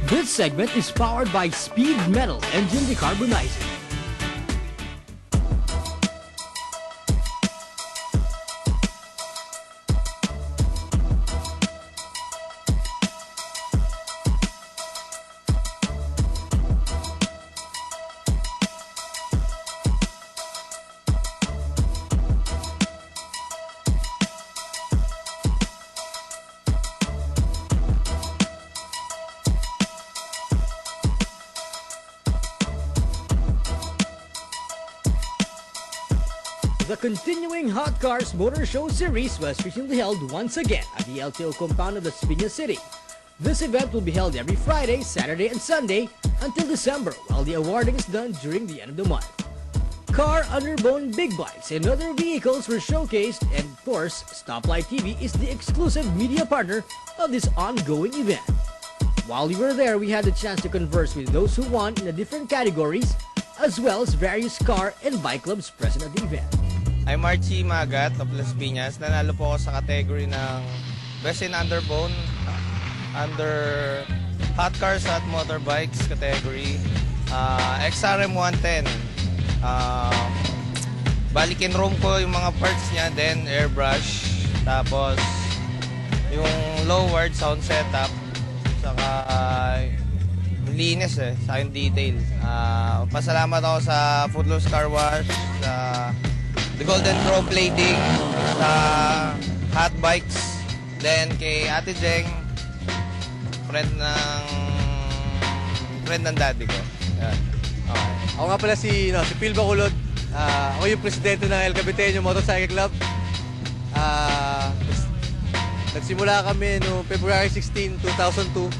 This segment is powered by Speed Metal Engine Decarbonizer. The continuing Hot Cars Motor Show Series was recently held once again at the LTO compound of Las Piñas City. This event will be held every Friday, Saturday, and Sunday until December, while the awarding is done during the end of the month. Car, underbone, big bikes, and other vehicles were showcased, and of course, Stoplight TV is the exclusive media partner of this ongoing event. While we were there, we had the chance to converse with those who won in the different categories, as well as various car and bike clubs present at the event. I'm Archie Magat of Las Piñas. Nanalo po ako sa category ng Best in Underbone, under Hot Cars at Motorbikes category. XRM 110. Balikin room ko yung mga parts niya, then airbrush. Tapos yung lowered sound setup. Saka linis sa yung detail. Pasalamat ako sa Footloose Car Wash, sa The Golden Crow Plating, sa Hot Bikes, then kay Ate Jeng, friend ng daddy ko. Yan. Okay. Ako nga pala si Phil Bacolod. Ako yung presidente ng El Caviteño Motorcycle Club. Nagsimula kami noong February 16, 2002.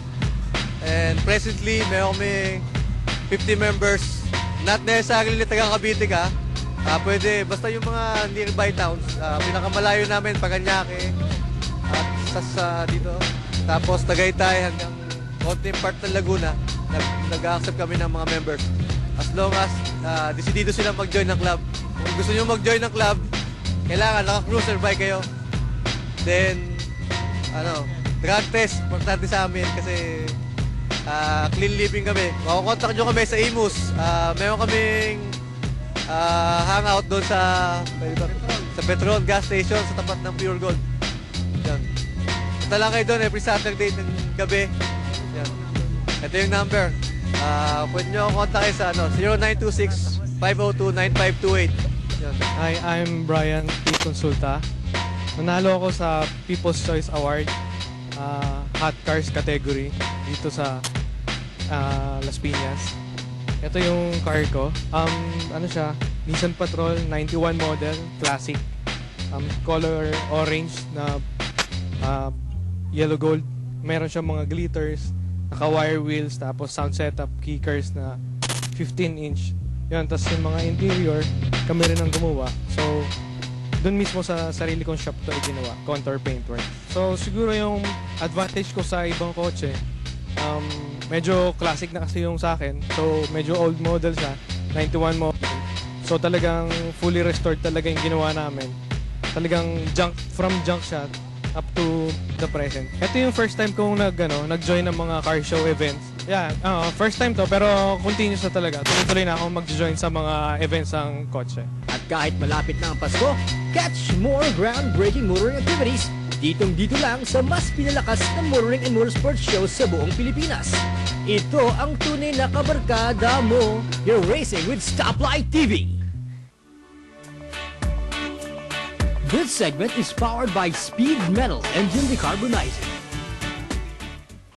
And presently, may kami 50 members. Not necessarily taga Cavite ka. Pwede, basta yung mga nearby towns. Pinakamalayo namin, Parañaque, at sa dito. Tapos Tagaytay hanggang konting part ng Laguna. Nag-accept kami ng mga members. As long as desidido silang mag-join ng club. Kung gusto nyo mag-join ng club, kailangan naka-cruiser bike kayo. Then, drug test, importante sa amin kasi clean living kami. Makukontak nyo kami sa Imus. Meron kaming hangout doon sa Petron gas station sa tapat ng Pure Gold. Yan. Punta lang kayo doon every Saturday ng gabi. Yan. Ito yung number. Pwede nyo kontakin sa 0926-502-9528. Yan. Hi, I'm Brian P. Consulta. Nanalo ako sa People's Choice Award, Hot Cars category dito sa Las Piñas. Ito yung car ko. Siya, Nissan Patrol 91 model, classic. Color orange na yellow gold. Meron siyang mga glitters, naka-wire wheels, tapos sound setup, kickers na 15-inch. Yan, tapos yung mga interior, kami rin ang gumawa. So, doon mismo sa sarili kong shop to ginawa, contour paintwork. So, siguro yung advantage ko sa ibang kotse, medyo classic na kasi yung sa akin. So, medyo old model siya. 91 model. So, talagang fully restored talaga yung ginawa namin. Talagang from junk siya up to the present. Ito yung first time kong nag-join ng mga car show events. Yeah, first time to, pero continuous na talaga. Tuloy-tuloy na akong mag-join sa mga events ng kotse. At kahit malapit na ang Pasko, catch more groundbreaking motoring activities ditong-dito lang sa mas pinalakas na motoring and motorsports shows sa buong Pilipinas. Ito ang tunay na kabarkada mo. You're racing with Stoplight TV. This segment is powered by Speed Metal Engine Decarbonizer.